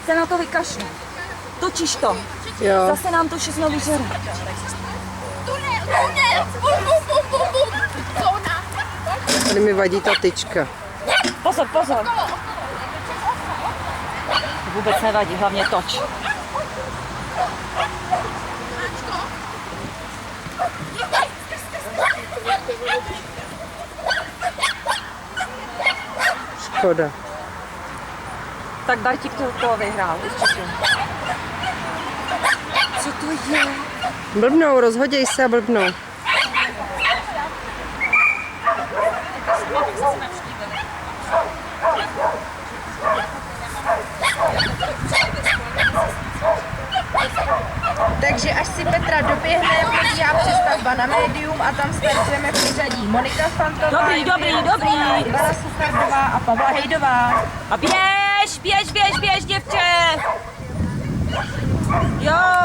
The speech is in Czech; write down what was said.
Se na to vykašlu. Točíš to. Jo. Zase nám to všechno vyžere. Tady mi vadí ta tyčka. Pozor, pozor. To vůbec nevadí, hlavně toč. Škoda. Tak Bartík to vyhrál, určitě. Co to je? Blbnou, rozhoděj se a blbnou. Takže až si Petra doběhne, probíhá přestavba na médium a tam startujeme v pořadí Monika Fantová, Ivana Suchardová a Pavla Hejdová. A běž, děvče! Jo!